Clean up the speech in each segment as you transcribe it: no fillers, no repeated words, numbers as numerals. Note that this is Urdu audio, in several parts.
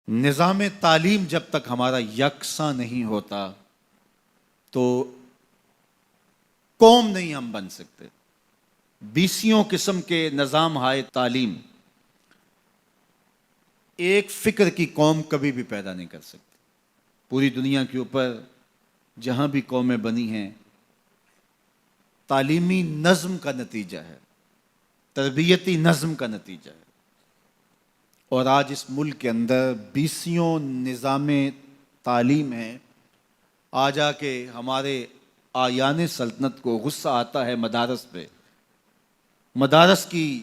نظام تعلیم جب تک ہمارا یکساں نہیں ہوتا تو قوم نہیں ہم بن سکتے۔ بیسیوں قسم کے نظام ہائے تعلیم ایک فکر کی قوم کبھی بھی پیدا نہیں کر سکتی۔ پوری دنیا کے اوپر جہاں بھی قومیں بنی ہیں تعلیمی نظم کا نتیجہ ہے، تربیتی نظم کا نتیجہ ہے۔ اور آج اس ملک کے اندر بیسیوں نظام تعلیم ہیں۔ آ جا کے ہمارے آیان سلطنت کو غصہ آتا ہے مدارس پہ۔ مدارس کی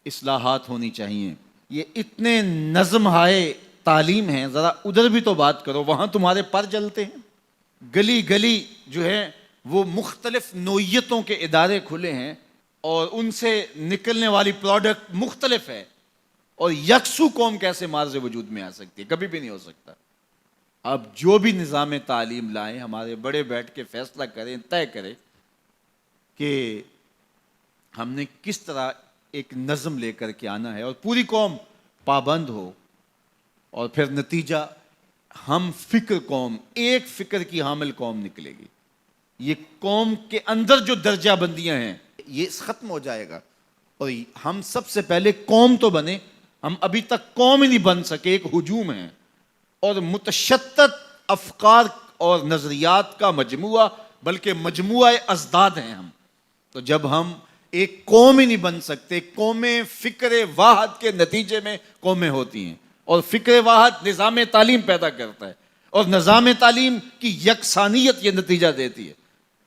اصلاحات ہونی چاہیے۔ یہ اتنے نظم ہائے تعلیم ہیں، ذرا ادھر بھی تو بات کرو، وہاں تمہارے پر جلتے ہیں۔ گلی گلی جو ہے وہ مختلف نوعیتوں کے ادارے کھلے ہیں اور ان سے نکلنے والی پروڈکٹ مختلف ہے، اور یکسو قوم کیسے مارز وجود میں آ سکتی ہے؟ کبھی بھی نہیں ہو سکتا۔ اب جو بھی نظام تعلیم لائیں، ہمارے بڑے بیٹھ کے فیصلہ کریں، طے کریں کہ ہم نے کس طرح ایک نظم لے کر کے آنا ہے، اور پوری قوم پابند ہو، اور پھر نتیجہ ہم فکر قوم، ایک فکر کی حامل قوم نکلے گی۔ یہ قوم کے اندر جو درجہ بندیاں ہیں یہ ختم ہو جائے گا، اور ہم سب سے پہلے قوم تو بنے۔ ہم ابھی تک قوم ہی نہیں بن سکے، ایک ہجوم ہے اور متشتت افکار اور نظریات کا مجموعہ، بلکہ مجموعہ ازداد ہیں ہم۔ تو جب ہم ایک قوم ہی نہیں بن سکتے، قومیں فکر واحد کے نتیجے میں قومیں ہوتی ہیں، اور فکر واحد نظام تعلیم پیدا کرتا ہے، اور نظام تعلیم کی یکسانیت یہ نتیجہ دیتی ہے۔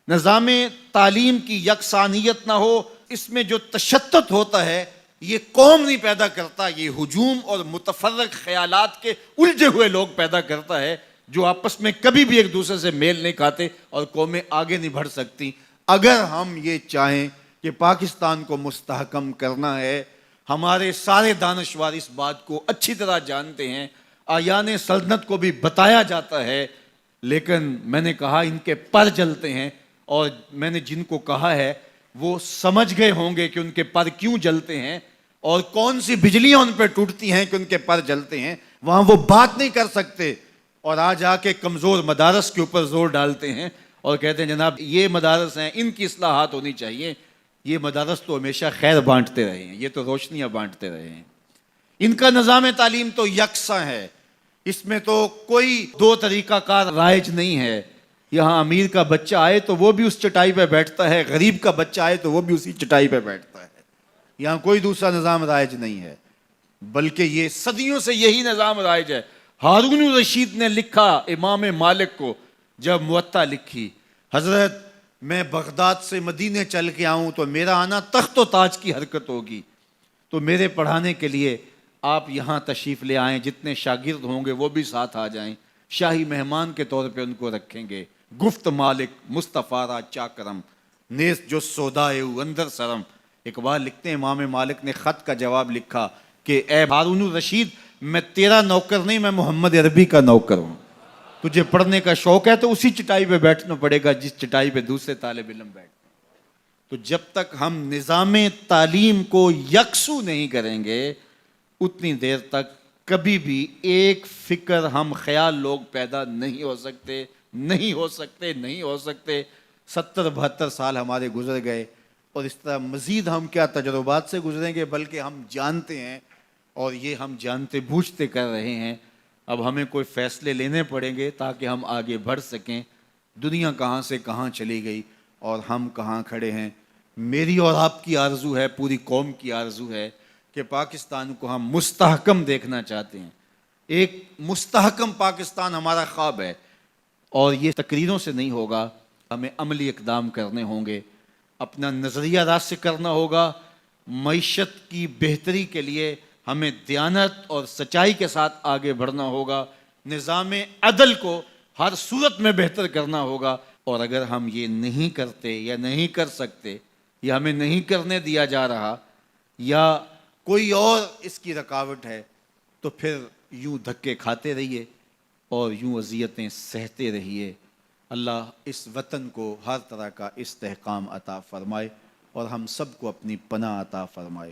نظام تعلیم کی یکسانیت نہ ہو، اس میں جو تشتت ہوتا ہے یہ قوم نہیں پیدا کرتا، یہ ہجوم اور متفرق خیالات کے الجھے ہوئے لوگ پیدا کرتا ہے، جو آپس میں کبھی بھی ایک دوسرے سے میل نہیں کھاتے، اور قومیں آگے نہیں بڑھ سکتی۔ اگر ہم یہ چاہیں کہ پاکستان کو مستحکم کرنا ہے، ہمارے سارے دانشور اس بات کو اچھی طرح جانتے ہیں، آیان سلطنت کو بھی بتایا جاتا ہے، لیکن میں نے کہا ان کے پر جلتے ہیں، اور میں نے جن کو کہا ہے وہ سمجھ گئے ہوں گے کہ ان کے پر کیوں جلتے ہیں اور کون سی بجلیاں ان پہ ٹوٹتی ہیں کہ ان کے پر جلتے ہیں۔ وہاں وہ بات نہیں کر سکتے، اور آج آ کے کمزور مدارس کے اوپر زور ڈالتے ہیں اور کہتے ہیں جناب یہ مدارس ہیں، ان کی اصلاحات ہونی چاہیے۔ یہ مدارس تو ہمیشہ خیر بانٹتے رہے ہیں، یہ تو روشنیاں بانٹتے رہے ہیں۔ ان کا نظام تعلیم تو یکساں ہے، اس میں تو کوئی دو طریقہ کار رائج نہیں ہے۔ یہاں امیر کا بچہ آئے تو وہ بھی اس چٹائی پہ بیٹھتا ہے، غریب کا بچہ آئے تو وہ بھی اسی چٹائی پہ بیٹھتا ہے۔ یہاں کوئی دوسرا نظام رائج نہیں ہے، بلکہ یہ صدیوں سے یہی نظام رائج ہے۔ ہارون الرشید نے لکھا امام مالک کو، جب موطا لکھی، حضرت میں بغداد سے مدینے چل کے آؤں تو میرا آنا تخت و تاج کی حرکت ہوگی، تو میرے پڑھانے کے لیے آپ یہاں تشریف لے آئیں، جتنے شاگرد ہوں گے وہ بھی ساتھ آ جائیں، شاہی مہمان کے طور پہ ان کو رکھیں گے۔ گفت مالک مصطفیٰ را چاکرم، نیز جو سودائے اندر سرم۔ اقبال لکھتے ہیں امام مالک نے خط کا جواب لکھا کہ اے ہارون الرشید، میں تیرا نوکر نہیں، میں محمد عربی کا نوکر ہوں۔ تجھے پڑھنے کا شوق ہے تو اسی چٹائی پہ بیٹھنا پڑے گا جس چٹائی پہ دوسرے طالب علم بیٹھتے ہیں۔ تو جب تک ہم نظام تعلیم کو یکسو نہیں کریں گے، اتنی دیر تک کبھی بھی ایک فکر ہم خیال لوگ پیدا نہیں ہو سکتے، نہیں ہو سکتے، نہیں ہو سکتے۔ 70-72 سال ہمارے گزر گئے، اور اس طرح مزید ہم کیا تجربات سے گزریں گے، بلکہ ہم جانتے ہیں، اور یہ ہم جانتے بوجھتے کر رہے ہیں۔ اب ہمیں کوئی فیصلے لینے پڑیں گے تاکہ ہم آگے بڑھ سکیں۔ دنیا کہاں سے کہاں چلی گئی اور ہم کہاں کھڑے ہیں۔ میری اور آپ کی آرزو ہے، پوری قوم کی آرزو ہے کہ پاکستان کو ہم مستحکم دیکھنا چاہتے ہیں۔ ایک مستحکم پاکستان ہمارا خواب ہے، اور یہ تقریروں سے نہیں ہوگا، ہمیں عملی اقدام کرنے ہوں گے۔ اپنا نظریہ راسخ کرنا ہوگا، معیشت کی بہتری کے لیے ہمیں دیانت اور سچائی کے ساتھ آگے بڑھنا ہوگا، نظام عدل کو ہر صورت میں بہتر کرنا ہوگا۔ اور اگر ہم یہ نہیں کرتے یا نہیں کر سکتے، یا ہمیں نہیں کرنے دیا جا رہا، یا کوئی اور اس کی رکاوٹ ہے، تو پھر یوں دھکے کھاتے رہیے اور یوں اذیتیں سہتے رہیے۔ اللہ اس وطن کو ہر طرح کا استحکام عطا فرمائے، اور ہم سب کو اپنی پناہ عطا فرمائے۔